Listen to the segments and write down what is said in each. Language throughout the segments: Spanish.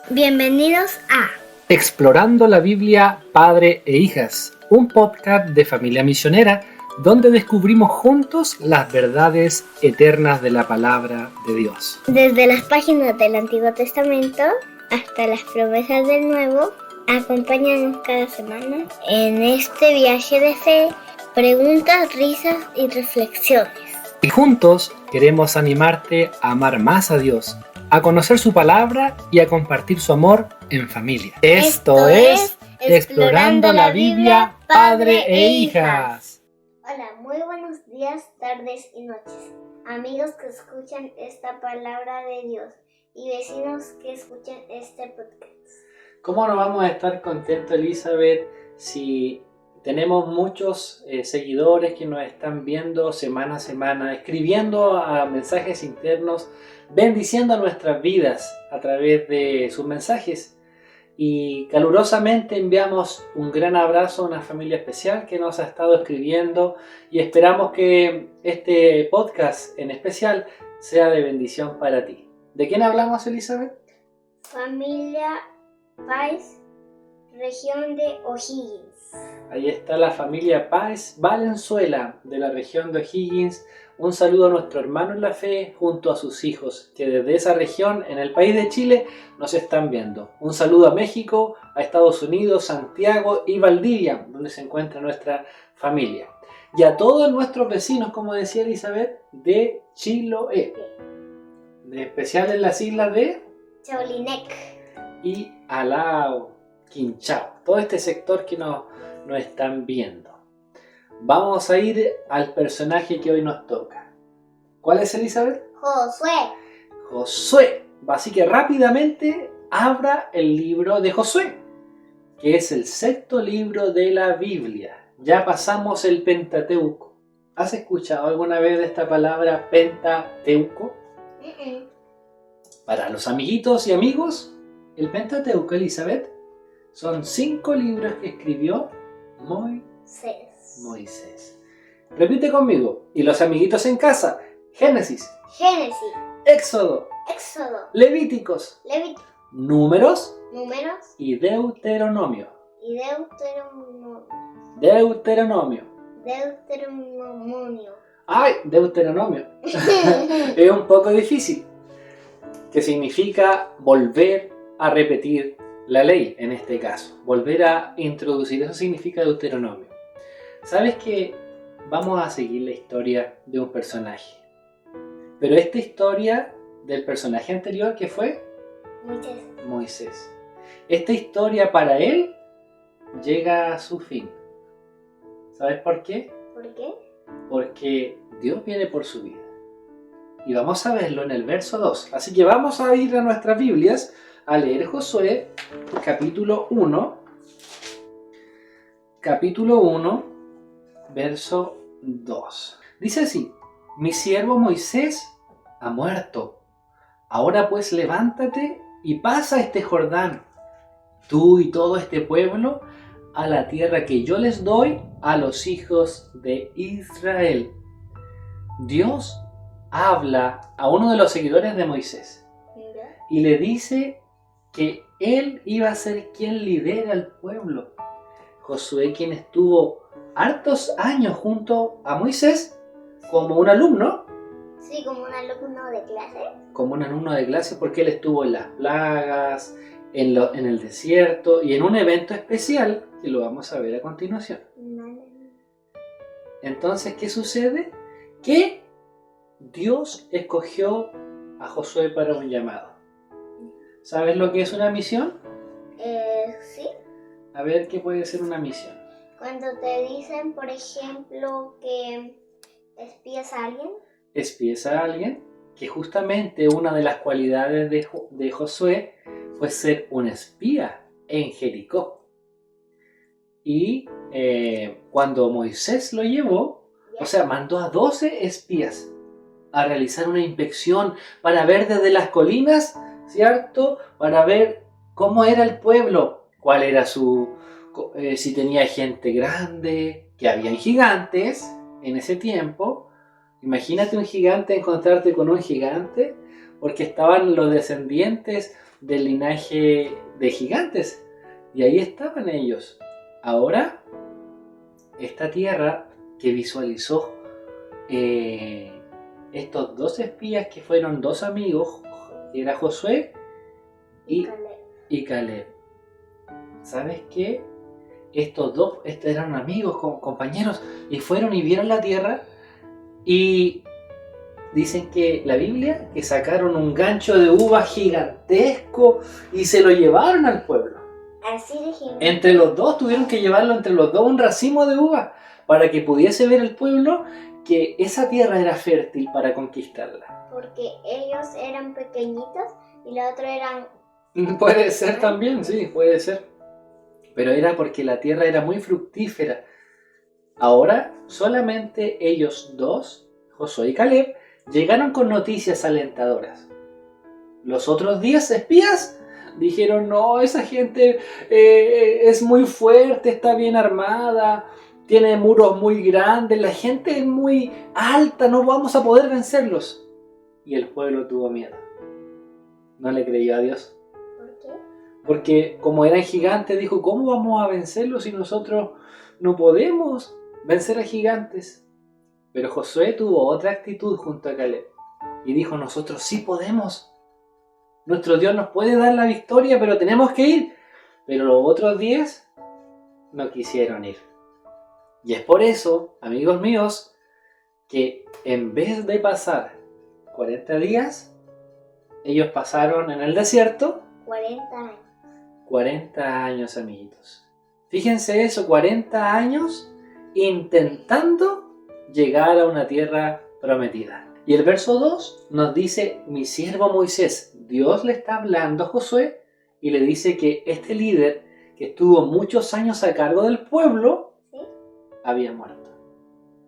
Bienvenidos a Explorando la Biblia, Padre e Hijas, un podcast de familia misionera donde descubrimos juntos las verdades eternas de la palabra de Dios. Desde las páginas del Antiguo Testamento hasta las promesas del Nuevo, acompáñanos cada semana en este viaje de fe, preguntas, risas y reflexiones. Y juntos queremos animarte a amar más a Dios, a conocer su palabra y a compartir su amor en familia. Esto es Explorando la Biblia, Padre e Hijas. Hola, muy buenos días, tardes y noches. Amigos que escuchan esta palabra de Dios y vecinos que escuchan este podcast. ¿Cómo no vamos a estar contentos, Elizabeth, si tenemos muchos seguidores que nos están viendo semana a semana, escribiendo a mensajes internos, bendiciendo nuestras vidas a través de sus mensajes? Y calurosamente enviamos un gran abrazo a una familia especial que nos ha estado escribiendo y esperamos que este podcast en especial sea de bendición para ti. ¿De quién hablamos, Elizabeth? Familia Páez, región de O'Higgins. Ahí está la familia Páez Valenzuela de la región de O'Higgins. Un saludo a nuestro hermano en la fe junto a sus hijos que desde esa región en el país de Chile nos están viendo. Un saludo a México, a Estados Unidos, Santiago y Valdivia, donde se encuentra nuestra familia. Y a todos nuestros vecinos, como decía Elizabeth, de Chiloé. De especial en las islas de Chaulinec y Alao, Quinchao. Todo este sector que nos están viendo. Vamos a ir al personaje que hoy nos toca. ¿Cuál es, Elizabeth? Josué. Josué. Así que rápidamente abra el libro de Josué, que es el sexto libro de la Biblia. Ya pasamos el Pentateuco. ¿Has escuchado alguna vez de esta palabra Pentateuco? Para los amiguitos y amigos, el Pentateuco, Elizabeth, son 5 libros que escribió Moisés. Repite conmigo. Y los amiguitos en casa: Génesis, Éxodo, Levíticos, Números y Deuteronomio. ¡Ay! Deuteronomio. Es un poco difícil. Que significa volver a repetir la ley, en este caso. Volver a introducir. Eso significa Deuteronomio. ¿Sabes que vamos a seguir la historia de un personaje? Pero esta historia del personaje anterior, ¿qué fue? Moisés. Esta historia para él llega a su fin. ¿Sabes por qué? ¿Por qué? Porque Dios viene por su vida. Y vamos a verlo en el verso 2. Así que vamos a ir a nuestras Biblias a leer Josué, capítulo 1, verso 2. Dice así: mi siervo Moisés ha muerto. Ahora pues levántate y pasa este Jordán, tú y todo este pueblo, a la tierra que yo les doy a los hijos de Israel. Dios habla a uno de los seguidores de Moisés y le dice que él iba a ser quien lidera al pueblo. Josué, quien estuvo hartos años junto a Moisés como un alumno. Sí, como un alumno de clase. Como un alumno de clase, porque él estuvo en las plagas, en el desierto y en un evento especial que lo vamos a ver a continuación. Entonces, ¿qué sucede? Que Dios escogió a Josué para un llamado. ¿Sabes lo que es una misión? Sí. A ver, ¿qué puede ser una misión? Cuando te dicen, por ejemplo, que espías a alguien. Espías a alguien, que justamente una de las cualidades de Josué fue ser un espía en Jericó. Y cuando Moisés lo llevó, o sea, mandó a 12 espías a realizar una inspección para ver desde las colinas, ¿cierto? Para ver cómo era el pueblo, cuál era si tenía gente grande, que habían gigantes en ese tiempo. Imagínate un gigante, encontrarte con un gigante, porque estaban los descendientes del linaje de gigantes. Y ahí estaban ellos. Ahora, esta tierra que visualizó estos dos espías que fueron dos amigos, era Josué y Caleb. ¿Sabes qué? Estos dos eran amigos, compañeros, y fueron y vieron la tierra y dicen que la Biblia que sacaron un gancho de uva gigantesco y se lo llevaron al pueblo. Así de gigante. Entre los dos tuvieron que llevarlo entre los dos un racimo de uva para que pudiese ver el pueblo que esa tierra era fértil para conquistarla. Porque ellos eran pequeñitos y los otros eran... Puede ser también, sí, puede ser. Pero era porque la tierra era muy fructífera. Ahora solamente ellos dos, Josué y Caleb, llegaron con noticias alentadoras. Los otros 10 espías dijeron, no, esa gente es muy fuerte, está bien armada, tiene muros muy grandes, la gente es muy alta, no vamos a poder vencerlos. Y el pueblo tuvo miedo. No le creyó a Dios. ¿Por qué? Porque como eran gigantes, dijo, ¿cómo vamos a vencerlos si nosotros no podemos vencer a gigantes? Pero Josué tuvo otra actitud junto a Caleb. Y dijo, nosotros sí podemos. Nuestro Dios nos puede dar la victoria, pero tenemos que ir. Pero los otros 10 no quisieron ir. Y es por eso, amigos míos, que en vez de pasar 40 días, ellos pasaron en el desierto 40 años. 40 años, amiguitos. Fíjense eso, 40 años intentando llegar a una tierra prometida. Y el verso 2 nos dice, mi siervo Moisés, Dios le está hablando a Josué y le dice que este líder que estuvo muchos años a cargo del pueblo, ¿sí?, había muerto.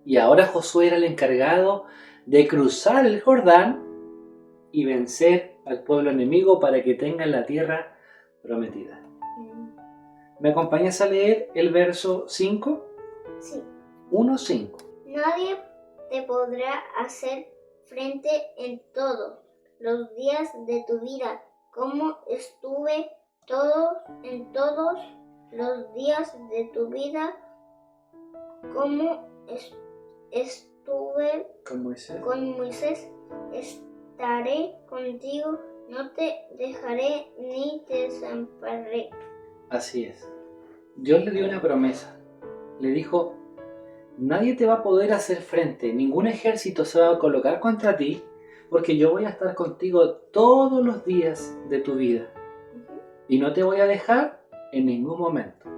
Y ahora Josué era el encargado de cruzar el Jordán y vencer al pueblo enemigo para que tengan la tierra prometida. ¿Me acompañas a leer el verso 5? Sí. 1:5. Nadie te podrá hacer frente en todos los días de tu vida, como estuve en todos los días de tu vida, como estuve con Moisés, estaré contigo, no te dejaré ni te desampararé. Así es. Dios le dio una promesa. Le dijo, nadie te va a poder hacer frente, ningún ejército se va a colocar contra ti, porque yo voy a estar contigo todos los días de tu vida. Y no te voy a dejar en ningún momento.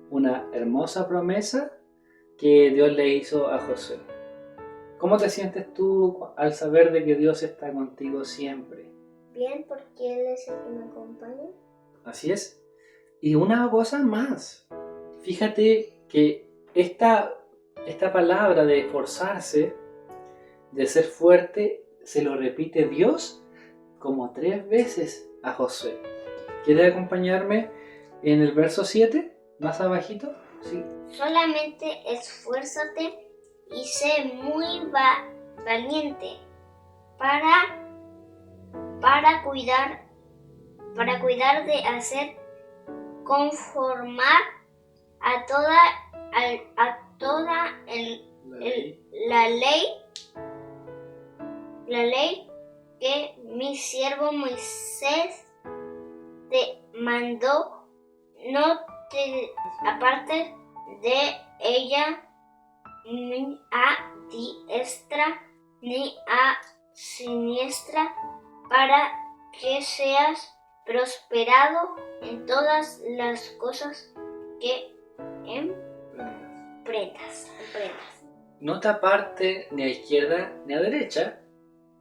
Una hermosa promesa que Dios le hizo a Josué. ¿Cómo te sientes tú al saber de que Dios está contigo siempre? Bien, porque Él es el que me acompaña. Así es. Y una cosa más. Fíjate que esta palabra de esforzarse, de ser fuerte, se lo repite Dios como 3 veces a Josué. ¿Quieres acompañarme en el verso 7? Más abajito. Sí. Solamente esfuérzate y sé muy valiente para cuidar de hacer conformar a toda la ley que mi siervo Moisés te mandó. No te apartes de ella ni a diestra ni a siniestra, para que seas prosperado en todas las cosas que emprendas. No te aparte ni a izquierda ni a derecha,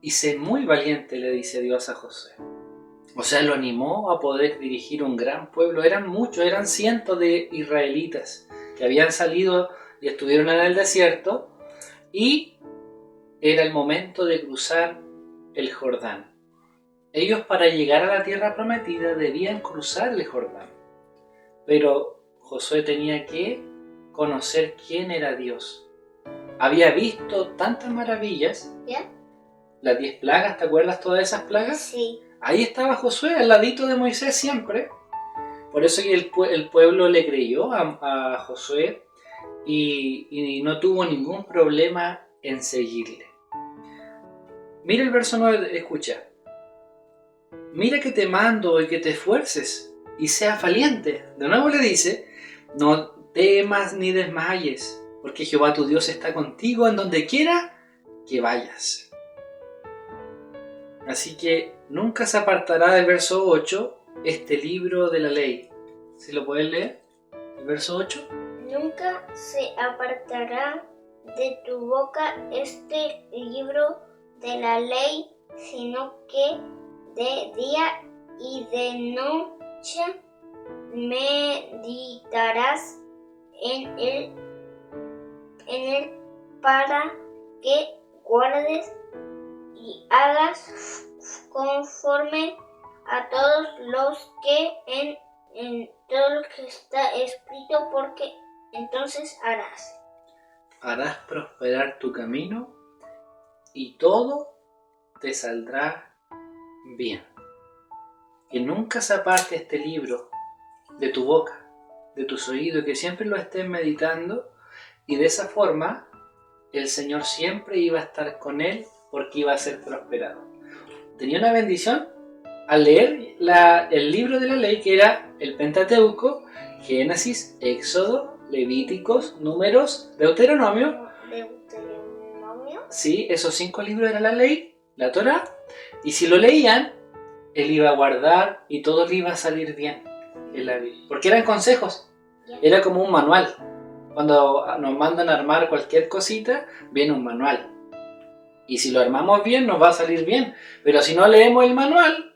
y sé muy valiente, le dice Dios a Josué. O sea, lo animó a poder dirigir un gran pueblo. Eran muchos, eran cientos de israelitas que habían salido y estuvieron en el desierto, y era el momento de cruzar el Jordán. Ellos, para llegar a la tierra prometida, debían cruzar el Jordán. Pero Josué tenía que conocer quién era Dios. Había visto tantas maravillas. ¿Ya? Las 10 plagas, ¿te acuerdas todas esas plagas? Sí. Ahí estaba Josué, al ladito de Moisés siempre. Por eso que el pueblo le creyó a Josué y no tuvo ningún problema en seguirle. Mira el verso 9, escucha. Mira que te mando y que te esfuerces y seas valiente. De nuevo le dice, no temas ni desmayes, porque Jehová tu Dios está contigo en donde quiera que vayas. Así que nunca se apartará del verso 8 este libro de la ley. ¿Sí lo puedes leer? El verso 8. Nunca se apartará de tu boca este libro de la ley, sino que de día y de noche meditarás en él para que guardes y hagas conforme a todos los que en todo lo que está escrito, porque entonces harás prosperar tu camino y todo te saldrá bien. Que nunca se aparte este libro de tu boca, de tus oídos, que siempre lo estés meditando, y de esa forma el Señor siempre iba a estar con él porque iba a ser prosperado. Tenía una bendición al leer el libro de la ley, que era el Pentateuco, Génesis, Éxodo, Levíticos, Números, Deuteronomio. Sí, esos 5 libros eran la ley, la Torá, y si lo leían, él iba a guardar y todo le iba a salir bien en la vida. Porque eran consejos, era como un manual. Cuando nos mandan a armar cualquier cosita, viene un manual. Y si lo armamos bien, nos va a salir bien. Pero si no leemos el manual,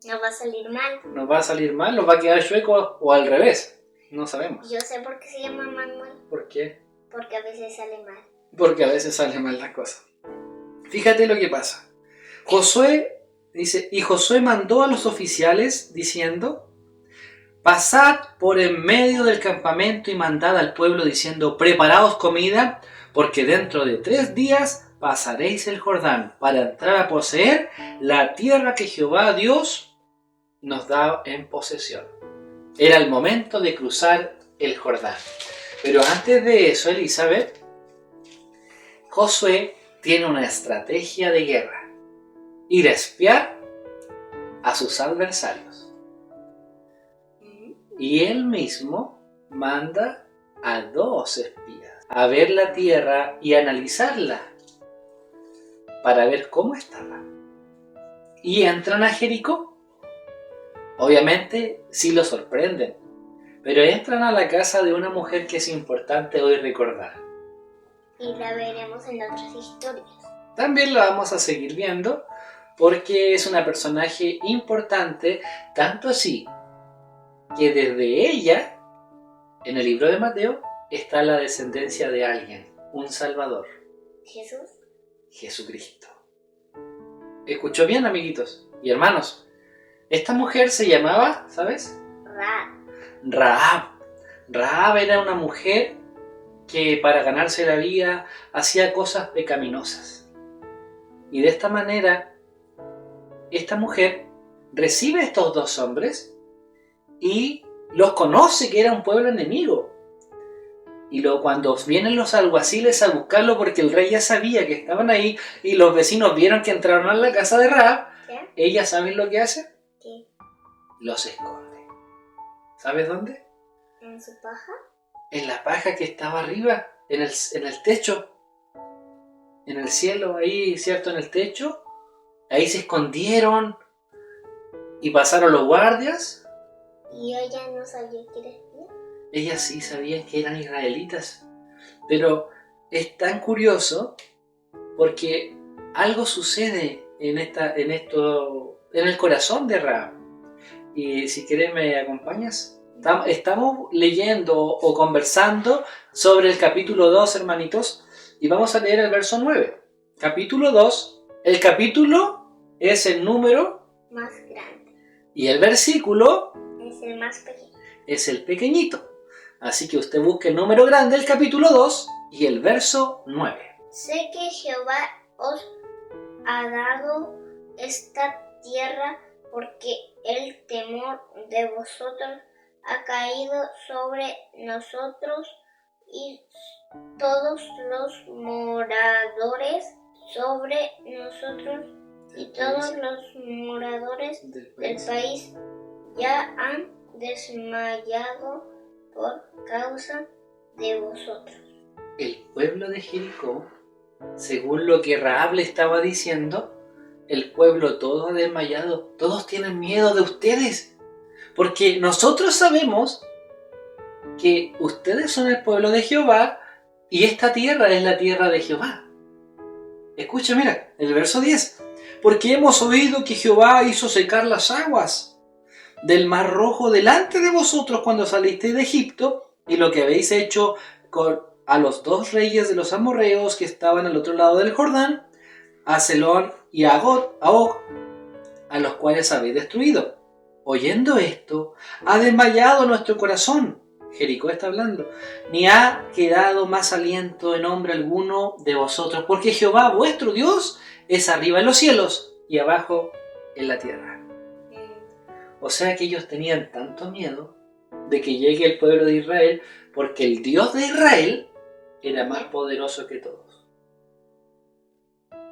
nos va a salir mal. Nos va a salir mal, nos va a quedar chueco o al revés. No sabemos. Yo sé por qué se llama manual. ¿Por qué? Porque a veces sale mal. Porque a veces sale mal las cosas. Fíjate lo que pasa. Josué dice, y Josué mandó a los oficiales diciendo, pasad por en medio del campamento y mandad al pueblo diciendo, preparaos comida, porque dentro de 3 días pasaréis el Jordán para entrar a poseer la tierra que Jehová Dios nos da en posesión. Era el momento de cruzar el Jordán. Pero antes de eso, Elizabeth, Josué tiene una estrategia de guerra. Ir a espiar a sus adversarios. Y él mismo manda a 2 espías a ver la tierra y analizarla para ver cómo estaba. Y entran a Jericó. Obviamente sí lo sorprenden, pero entran a la casa de una mujer que es importante hoy recordar. Y la veremos en otras historias. También la vamos a seguir viendo porque es una personaje importante, tanto así que desde ella, en el libro de Mateo, está la descendencia de alguien, un Salvador. ¿Jesús? Jesucristo. ¿Escuchó bien, amiguitos y hermanos? Esta mujer se llamaba, ¿sabes? Rahab. Rahab era una mujer que para ganarse la vida hacía cosas pecaminosas. Y de esta manera, esta mujer recibe a estos 2 hombres y los conoce que era un pueblo enemigo. Y cuando vienen los alguaciles a buscarlo porque el rey ya sabía que estaban ahí y los vecinos vieron que entraron a la casa de Rahab, ella, ¿sabes lo que hace? ¿Qué? Los esconde. ¿Sabes dónde? ¿En su paja? En la paja que estaba arriba, en el techo, en el cielo, ahí, ¿cierto? En el techo. Ahí se escondieron y pasaron los guardias. ¿Y ella no sabía que era espía? Ella sí sabía que eran israelitas. Pero es tan curioso porque algo sucede en el corazón de Rahab. Y si quieres me acompañas. Estamos leyendo o conversando sobre el capítulo 2, hermanitos, y vamos a leer el verso 9. Capítulo 2, el capítulo es el número más grande y el versículo es el más pequeño. Es el pequeñito. Así que usted busque el número grande, el capítulo 2 y el verso 9. Sé que Jehová os ha dado esta tierra porque el temor de vosotros ha caído sobre nosotros y todos los moradores sobre nosotros y todos los moradores del país ya han desmayado por causa de vosotros. El pueblo de Jericó, según lo que Rahab le estaba diciendo, el pueblo todo ha desmayado, todos tienen miedo de ustedes, porque nosotros sabemos que ustedes son el pueblo de Jehová y esta tierra es la tierra de Jehová. Escucha, mira, el verso 10. Porque hemos oído que Jehová hizo secar las aguas del mar rojo delante de vosotros cuando salisteis de Egipto, y lo que habéis hecho a los dos reyes de los amorreos que estaban al otro lado del Jordán, a Selón y a Og, a los cuales habéis destruido. Oyendo esto, ha desmayado nuestro corazón. Jericó está hablando. Ni ha quedado más aliento en hombre alguno de vosotros, porque Jehová vuestro Dios es arriba en los cielos y abajo en la tierra. O sea que ellos tenían tanto miedo de que llegue el pueblo de Israel, porque el Dios de Israel era más poderoso que todos.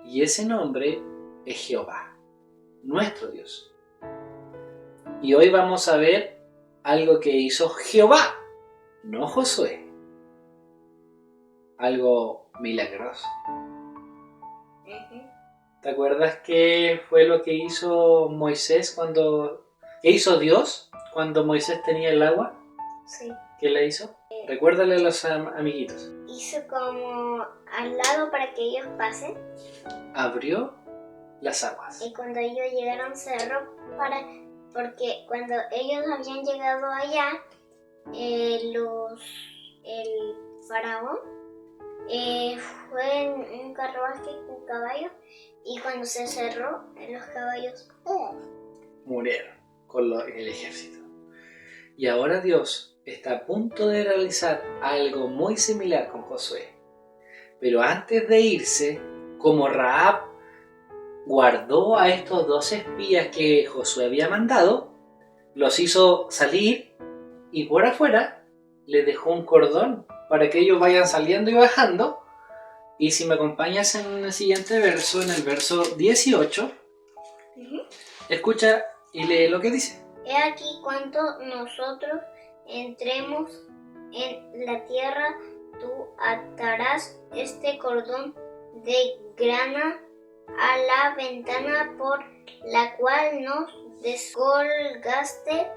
Y ese nombre es Jehová, nuestro Dios. Y hoy vamos a ver algo que hizo Jehová, no Josué. Algo milagroso. ¿Te acuerdas qué fue lo que hizo Moisés ¿Qué hizo Dios cuando Moisés tenía el agua? Sí. ¿Qué le hizo? Recuérdale a los amiguitos. Hizo como al lado para que ellos pasen. Abrió las aguas. Y cuando ellos llegaron cerró porque cuando ellos habían llegado allá, el faraón fue en un carruaje con caballos, y cuando se cerró, los caballos murieron con el ejército. Y ahora Dios está a punto de realizar algo muy similar con Josué. Pero antes de irse, como Rahab guardó a estos 2 espías que Josué había mandado, los hizo salir y por afuera les dejó un cordón para que ellos vayan saliendo y bajando. Y si me acompañas en el siguiente verso, en el verso 18, escucha y lee lo que dice. He aquí cuando nosotros entremos en la tierra, tú atarás este cordón de grana a la ventana por la cual nos descolgaste,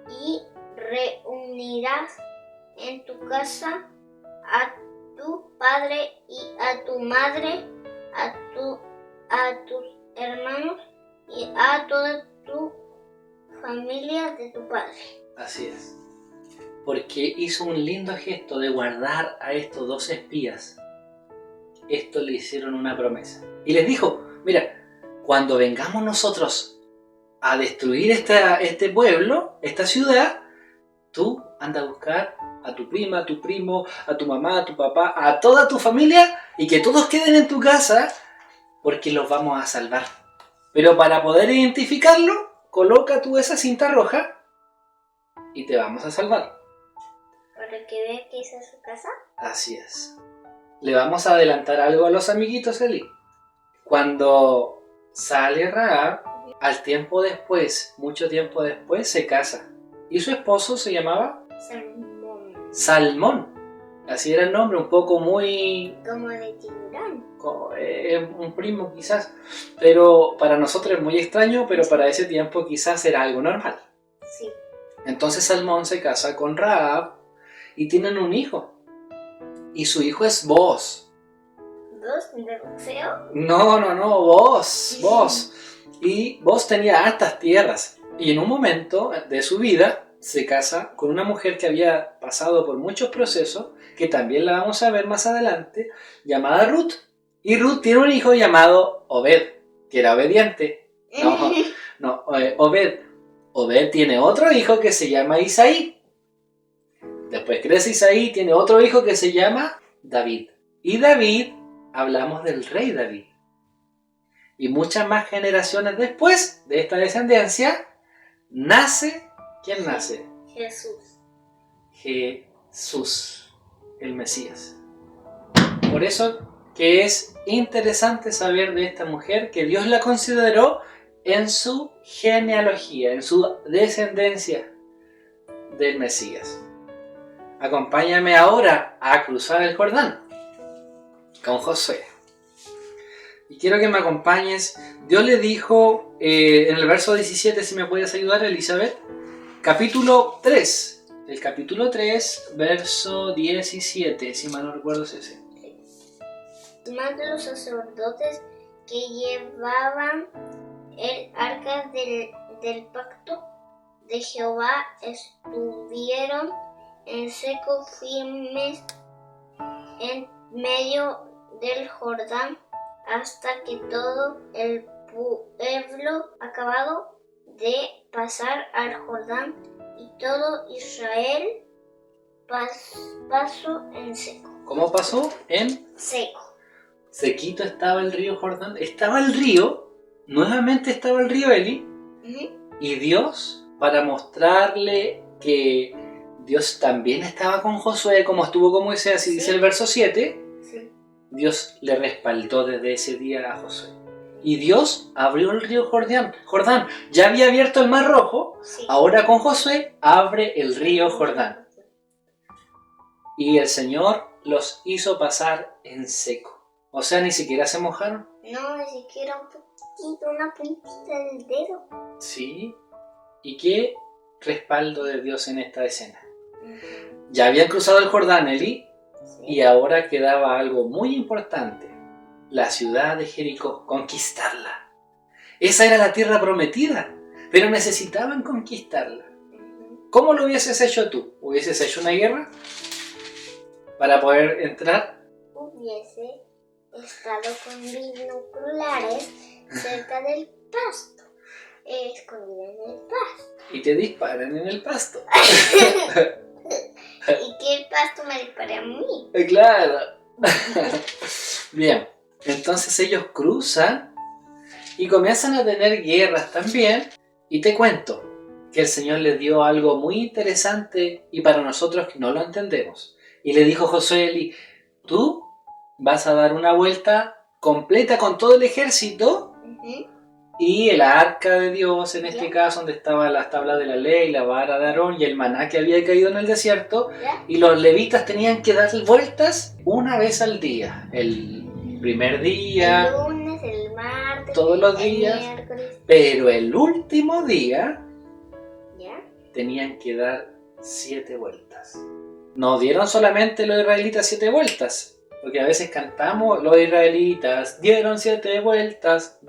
y reunirás en tu casa a tu padre y a tu madre, a tus hermanos y a toda tu familia de tu padre. Así es. Porque hizo un lindo gesto de guardar a estos 2 espías. Esto le hicieron una promesa. Y les dijo, mira, cuando vengamos nosotros a destruir este pueblo, esta ciudad, tú anda a buscar a tu prima, a tu primo, a tu mamá, a tu papá, a toda tu familia, y que todos queden en tu casa, porque los vamos a salvar. Pero para poder identificarlo, coloca tú esa cinta roja y te vamos a salvar. ¿Para que vean que esa es su casa? Así es. Le vamos a adelantar algo a los amiguitos, Eli. Cuando sale Rahab, al tiempo después, mucho tiempo después, se casa. Y su esposo se llamaba Salmón. Así era el nombre, un poco muy... como de tiburón. Un primo quizás. Pero para nosotros es muy extraño, pero para ese tiempo quizás era algo normal. Sí. Entonces Salmón se casa con Rahab y tienen un hijo. Y su hijo es Boaz. ¿Dos de boxeo? No, Boaz. Y Boaz tenía hartas tierras. Y en un momento de su vida se casa con una mujer que había pasado por muchos procesos, que también la vamos a ver más adelante, llamada Ruth. Y Ruth tiene un hijo llamado Obed, que era obediente. Obed. Obed tiene otro hijo que se llama Isaí. Después crece Isaí y tiene otro hijo que se llama David. Y David, hablamos del rey David. Y muchas más generaciones después de esta descendencia, nace, ¿quién nace? Jesús. Jesús, el Mesías. Por eso que es interesante saber de esta mujer que Dios la consideró en su genealogía, en su descendencia del Mesías. Acompáñame ahora a cruzar el Jordán con Josué. Y quiero que me acompañes. Dios le dijo en el verso 17, si me puedes ayudar, Elizabeth, capítulo 3. El capítulo 3, verso 17, si mal no recuerdo es ese. Más de los sacerdotes que llevaban el arca del pacto de Jehová estuvieron en seco firmes en medio del Jordán hasta que todo el pueblo acabado de pasar al Jordán y todo Israel pasó en seco. ¿Cómo pasó? En Seco. sequito estaba el río Jordán. Estaba el río, nuevamente estaba el río Eli, y Dios, para mostrarle que Dios también estaba con Josué, como estuvo con Moisés, así dice el verso 7, Dios le respaldó desde ese día a Josué. Y Dios abrió el río Jordán. Ya había abierto el Mar Rojo, ahora con Josué abre el río Jordán. Y el Señor los hizo pasar en seco. O sea, ni siquiera se mojaron. No, ni siquiera un poquito, una puntita del dedo. Sí. ¿Y qué respaldo de Dios en esta escena? Ya habían cruzado el Jordán, Eli, y ahora quedaba algo muy importante. La ciudad de Jericó, conquistarla. Esa era la tierra prometida, pero necesitaban conquistarla. ¿Cómo lo hubieses hecho tú? ¿Hubieses hecho una guerra para poder entrar? Hubiese estado con binoculares cerca del pasto, escondida en el pasto. Y te disparan en el pasto. Y que el pasto me dispare a mí. Claro. Bien, entonces ellos cruzan y comienzan a tener guerras también. Y te cuento que el Señor les dio algo muy interesante y para nosotros que no lo entendemos. Y le dijo Josué a Eli, tú vas a dar una vuelta completa con todo el ejército y el arca de Dios, en este caso, donde estaban las tablas de la ley, la vara de Aarón y el maná que había caído en el desierto, y los levitas tenían que dar vueltas una vez al día. El primer día, el lunes, el martes, todos los días, miércoles. Pero el último día tenían que dar 7 vueltas. No dieron solamente los israelitas 7 vueltas, porque a veces cantamos, los israelitas dieron 7 vueltas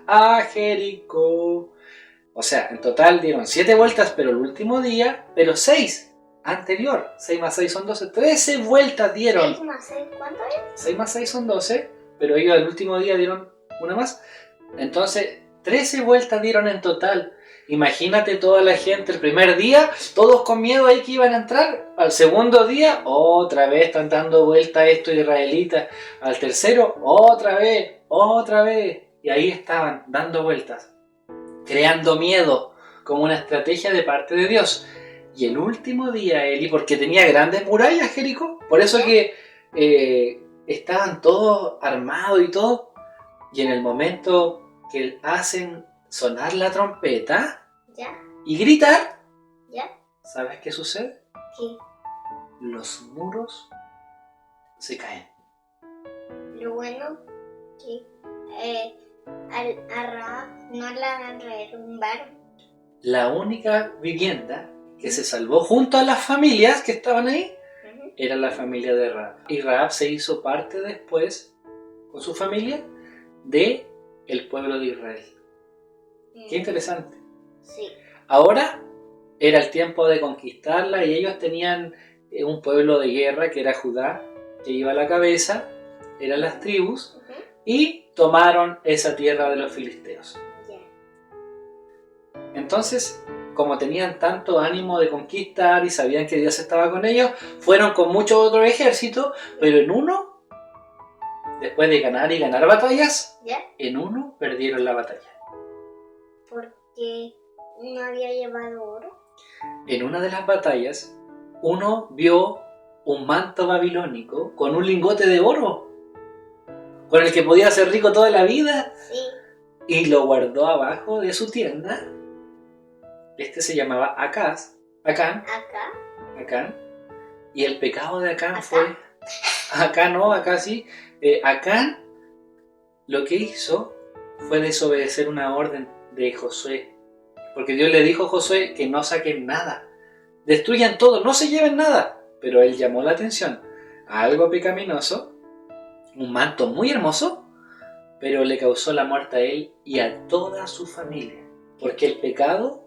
a Jericó. O sea, en total dieron 7 vueltas, pero el último día, pero 6 anterior. 6 más 6 son 12, 13 vueltas dieron. 6 más 6, ¿cuánto es? 6 más 6 son 12, pero ellos el último día dieron una más. Entonces, 13 vueltas dieron en total. Imagínate toda la gente el primer día, todos con miedo ahí que iban a entrar. Al segundo día, otra vez están dando vueltas estos israelitas. Al tercero, otra vez. Y ahí estaban dando vueltas, creando miedo como una estrategia de parte de Dios. Y el último día, Eli, porque tenía grandes murallas, Jericó, por eso que estaban todos armados y todo. Y en el momento que hacen sonar la trompeta y gritar, ¿sabes qué sucede? ¿Qué? Los muros se caen. Lo bueno que a Rahab no la derrumbaron. La única vivienda que se salvó junto a las familias que estaban ahí era la familia de Rahab. Y Rahab se hizo parte después, con su familia, de el pueblo de Israel. Qué interesante. Sí. Ahora era el tiempo de conquistarla y ellos tenían un pueblo de guerra que era Judá, que iba a la cabeza, eran las tribus, y tomaron esa tierra de los filisteos. Entonces, como tenían tanto ánimo de conquistar y sabían que Dios estaba con ellos, fueron con muchos otros ejércitos, pero en uno después de ganar y ganar batallas, ¿Ya? en uno perdieron la batalla. Porque no había llevado oro. En una de las batallas, uno vio un manto babilónico con un lingote de oro, con el que podía ser rico toda la vida, Sí. y lo guardó abajo de su tienda. Este se llamaba Acán, Acá. y el pecado de Acán ¿Acá? fue... Acá no, acá sí. Acán lo que hizo fue desobedecer una orden de Josué, porque Dios le dijo a Josué que no saquen nada, destruyan todo, no se lleven nada. Pero él llamó la atención a algo pecaminoso, un manto muy hermoso, pero le causó la muerte a él y a toda su familia. Porque el pecado,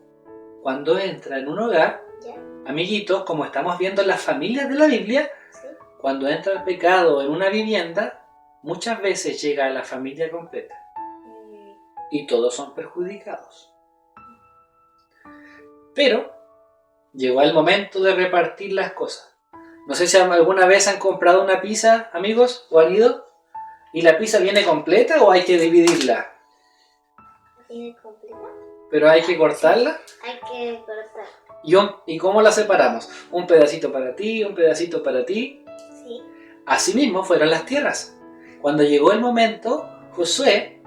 cuando entra en un hogar, ¿Ya? amiguitos, como estamos viendo en las familias de la Biblia, Sí. cuando entra el pecado en una vivienda, muchas veces llega a la familia completa y todos son perjudicados. Pero llegó el momento de repartir las cosas. No sé si alguna vez han comprado una pizza, amigos, o han ido, y la pizza viene completa o hay que dividirla. ¿Viene completa? Pero hay que cortarla. Hay que cortar. ¿Y cómo la separamos? Un pedacito para ti, un pedacito para ti. Sí. Asimismo fueron las tierras. Cuando llegó el momento, Josué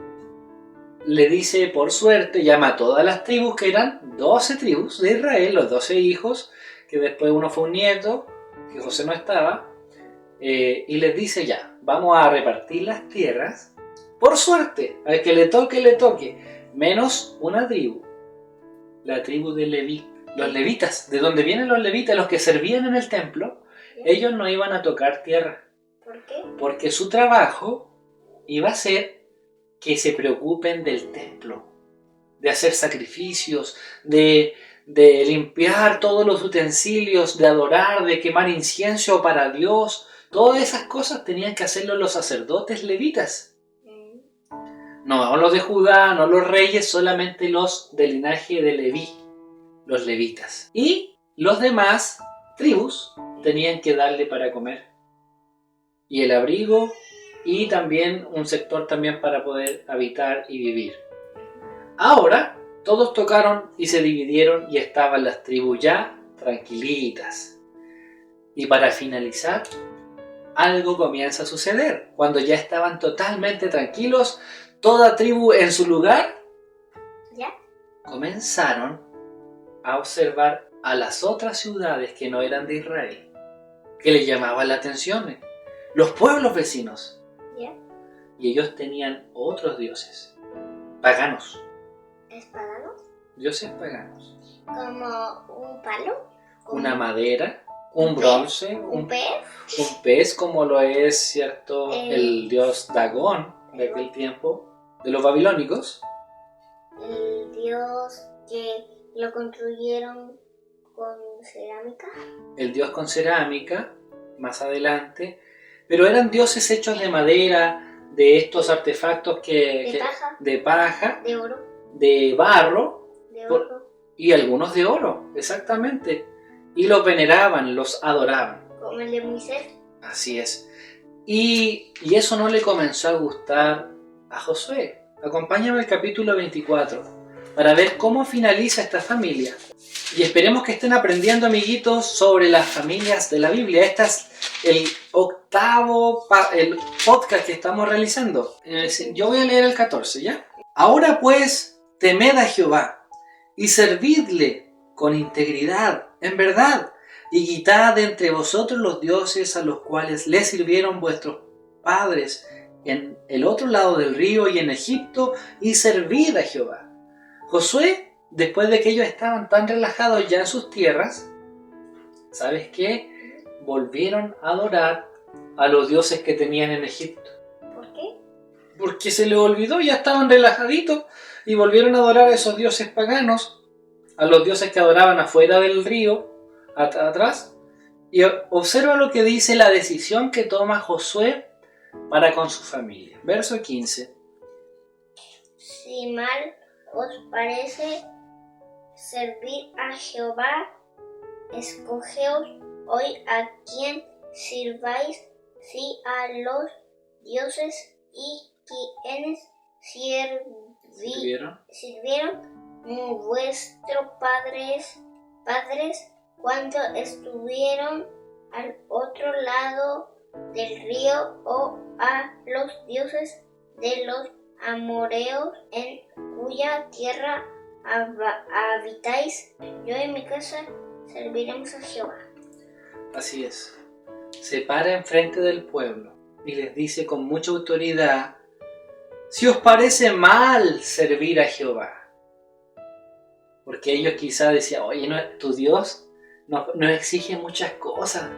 le dice, por suerte, llama a todas las tribus, que eran 12 tribus de Israel, los 12 hijos, que después uno fue un nieto, que José no estaba, y les dice ya, vamos a repartir las tierras, por suerte, al que le toque, menos una tribu, la tribu de Leví. Los levitas, de donde vienen los levitas, los que servían en el templo, ellos no iban a tocar tierra. ¿Por qué? Porque su trabajo iba a ser que se preocupen del templo, de hacer sacrificios, de limpiar todos los utensilios, de adorar, de quemar incienso para Dios. Todas esas cosas tenían que hacerlo los sacerdotes levitas. No los de Judá, no los reyes, solamente los del linaje de Leví, los levitas. Y los demás tribus tenían que darle para comer. Y el abrigo, y también un sector también para poder habitar y vivir. Ahora todos tocaron y se dividieron y estaban las tribus ya tranquilitas. Y para finalizar, algo comienza a suceder. Cuando ya estaban totalmente tranquilos, toda tribu en su lugar, ¿Ya? comenzaron a observar a las otras ciudades que no eran de Israel, que les llamaban la atención, los pueblos vecinos. ¿Ya? Y ellos tenían otros dioses, paganos, ¿Espadanos? dioses paganos. ¿Como un palo? Una madera, un bronce, ¿Un pez? un pez, como lo es, ¿cierto?, el dios Dagón de aquel tiempo, de los babilónicos. El dios que lo construyeron con cerámica. El dios con cerámica, más adelante, pero eran dioses hechos de madera, de estos artefactos de paja, De oro. de barro, De oro. y algunos de oro, exactamente. Y los veneraban, los adoraban. Como el de Moisés. Así es. Y eso no le comenzó a gustar a Josué. Acompáñame al capítulo 24 para ver cómo finaliza esta familia. Y esperemos que estén aprendiendo, amiguitos, sobre las familias de la Biblia. Este es el octavo el podcast que estamos realizando. Yo voy a leer el 14, ¿ya? Ahora pues, temed a Jehová y servidle con integridad, en verdad, y quitad de entre vosotros los dioses a los cuales le sirvieron vuestros padres en el otro lado del río y en Egipto, y servid a Jehová. Josué, después de que ellos estaban tan relajados ya en sus tierras, ¿sabes qué? Volvieron a adorar a los dioses que tenían en Egipto. ¿Por qué? Porque se les olvidó, ya estaban relajaditos y volvieron a adorar a esos dioses paganos, a los dioses que adoraban afuera del río, atrás. Y observa lo que dice la decisión que toma Josué para con su familia. Verso 15. Si mal os parece servir a Jehová, escogeos hoy a quien sirváis, si a los dioses y quienes sirvieron como vuestros padres cuando estuvieron al otro lado del río, o a los dioses de los amoreos en cuya tierra habitáis. Yo y mi casa serviremos a Jehová. Así es. Se para enfrente del pueblo y les dice con mucha autoridad: si os parece mal servir a Jehová. Porque ellos quizás decían: oye, tu Dios nos exige muchas cosas.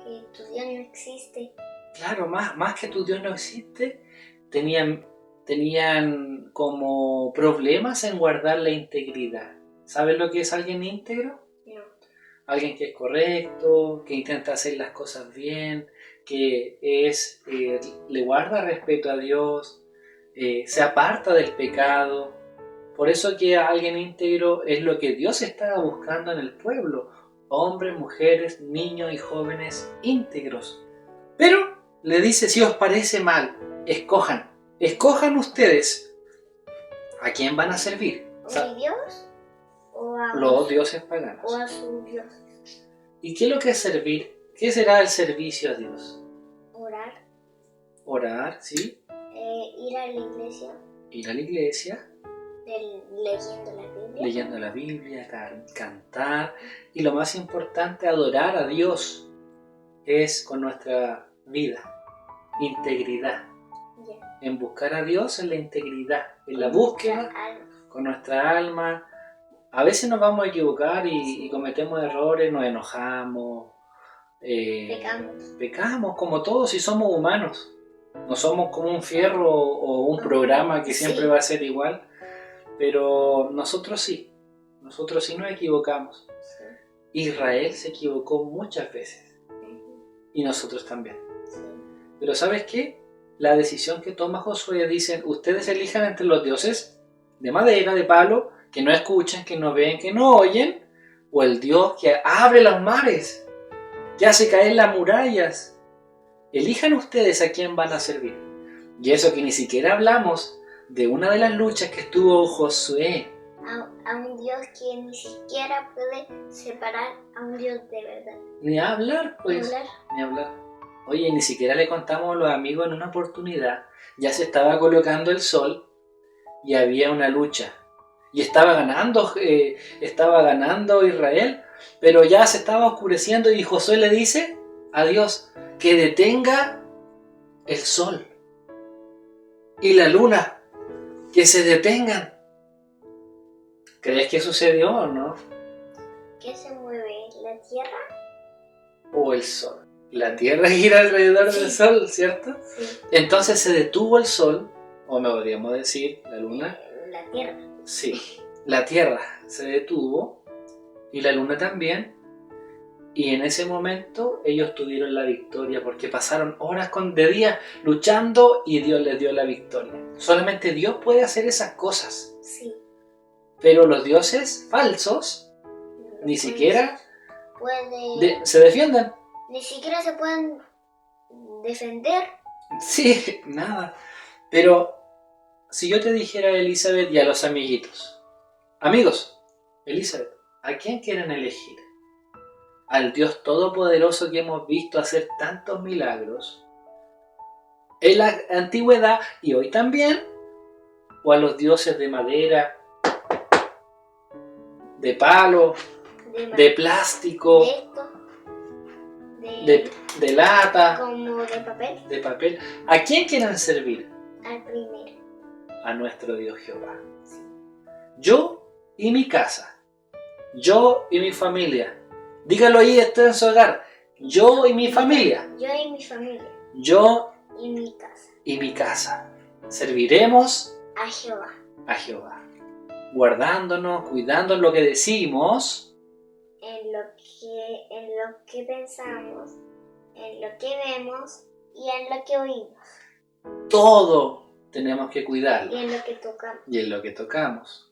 Que tu Dios no existe. Claro, más que tu Dios no existe, tenían como problemas en guardar la integridad. ¿Sabes lo que es alguien íntegro? No. Alguien que es correcto, que intenta hacer las cosas bien, que le guarda respeto a Dios, se aparta del pecado. Por eso que alguien íntegro es lo que Dios estaba buscando en el pueblo: hombres, mujeres, niños y jóvenes íntegros. Pero le dice: si os parece mal, escojan ustedes a quién van a servir. ¿A mi Dios? ¿O a los dioses paganos? ¿O a sus dioses? ¿Y qué es lo que es servir? ¿Qué será el servicio a Dios? Orar, ¿sí? Ir a la iglesia. Ir a la iglesia. Leyendo la Biblia, cantar, y lo más importante, adorar a Dios. Es con nuestra vida, integridad. En buscar a Dios en la integridad, en la búsqueda, con nuestra alma. A veces nos vamos a equivocar y cometemos errores, nos enojamos, pecamos como todos, y somos humanos. No somos como un fierro o un programa que siempre va a ser igual. Pero nosotros sí nos equivocamos. Sí. Israel se equivocó muchas veces. Y nosotros también. Sí. Pero ¿sabes qué? La decisión que toma Josué, dicen: ustedes elijan entre los dioses de madera, de palo, que no escuchan, que no ven, que no oyen, o el Dios que abre los mares, que hace caer las murallas. Elijan ustedes a quién van a servir. Y eso que ni siquiera hablamos de una de las luchas que tuvo Josué. A un Dios que ni siquiera puede separar a un Dios de verdad. Ni hablar, pues. Ni hablar. Oye, ni siquiera le contamos a los amigos en una oportunidad. Ya se estaba colocando el sol y había una lucha. Y estaba ganando Israel, pero ya se estaba oscureciendo y Josué le dice a Dios que detenga el sol y la luna, que se detengan. ¿Crees que sucedió o no? ¿Qué se mueve? ¿La tierra? ¿O el sol? La tierra gira alrededor del sol, ¿cierto? Sí. Entonces se detuvo el sol, o me podríamos decir la luna. La tierra. Sí, la tierra se detuvo y la luna también. Y en ese momento ellos tuvieron la victoria, porque pasaron horas de día luchando y Dios les dio la victoria. Solamente Dios puede hacer esas cosas. Sí. Pero los dioses falsos ni siquiera se defienden. Ni siquiera se pueden defender. Sí, nada. Pero si yo te dijera, Elizabeth, y a los amiguitos: amigos, Elizabeth, ¿a quién quieren elegir? ¿Al Dios todopoderoso que hemos visto hacer tantos milagros en la antigüedad y hoy también? ¿O a los dioses de madera, de palo, de plástico, de lata, como de papel? ¿A quién quieren servir? Al primero. A nuestro Dios Jehová. Yo y mi casa. Yo y mi familia. Dígalo ahí, está en su hogar. Yo y mi familia. Yo y mi familia. Yo y mi casa. Y mi casa. Serviremos a Jehová. A Jehová. Guardándonos, cuidando lo que decimos. En lo que pensamos, en lo que vemos y en lo que oímos. Todo tenemos que cuidarlo. Y en lo que tocamos. Y en lo que tocamos.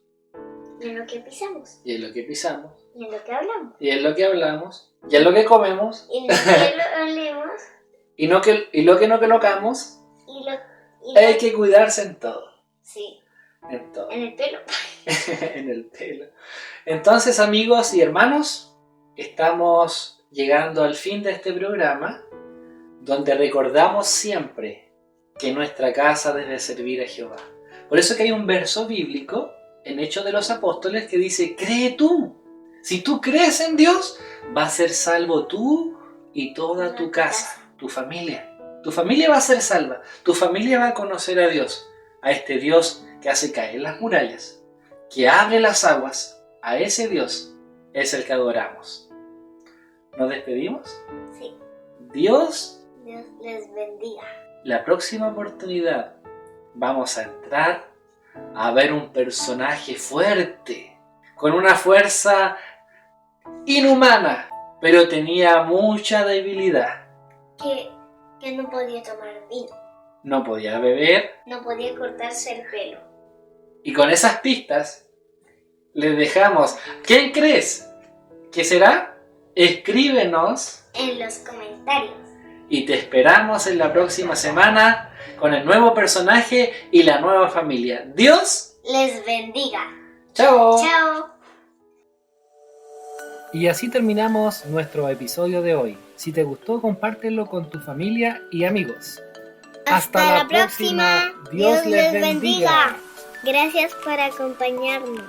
Y en lo que pisamos. Y en lo que pisamos. Y en lo que hablamos. Y en lo que hablamos. Y en lo que comemos. Y en lo que olemos. Y lo que no colocamos, Y hay que cuidarse en todo. Sí, En todo. en el pelo. En el pelo. Entonces, amigos y hermanos, estamos llegando al fin de este programa, donde recordamos siempre que nuestra casa debe servir a Jehová. Por eso que hay un verso bíblico en Hechos de los Apóstoles que dice: cree tú. Si tú crees en Dios, vas a ser salvo tú y toda tu casa, tu familia. Tu familia va a ser salva. Tu familia va a conocer a Dios, a este Dios que hace caer las murallas, que abre las aguas. A ese Dios es el que adoramos. ¿Nos despedimos? Sí. Dios Les bendiga. La próxima oportunidad vamos a entrar a ver un personaje fuerte, con una fuerza inhumana, pero tenía mucha debilidad. Que no podía tomar vino. No podía beber. No podía cortarse el pelo. Y con esas pistas les dejamos. ¿Quién crees que será? Escríbenos En los comentarios. y te esperamos en la próxima semana con el nuevo personaje y la nueva familia. Dios les bendiga. ¡Chao! Chao. Y así terminamos nuestro episodio de hoy. Si te gustó, compártelo con tu familia y amigos. Hasta la próxima. Dios les bendiga. Gracias por acompañarnos.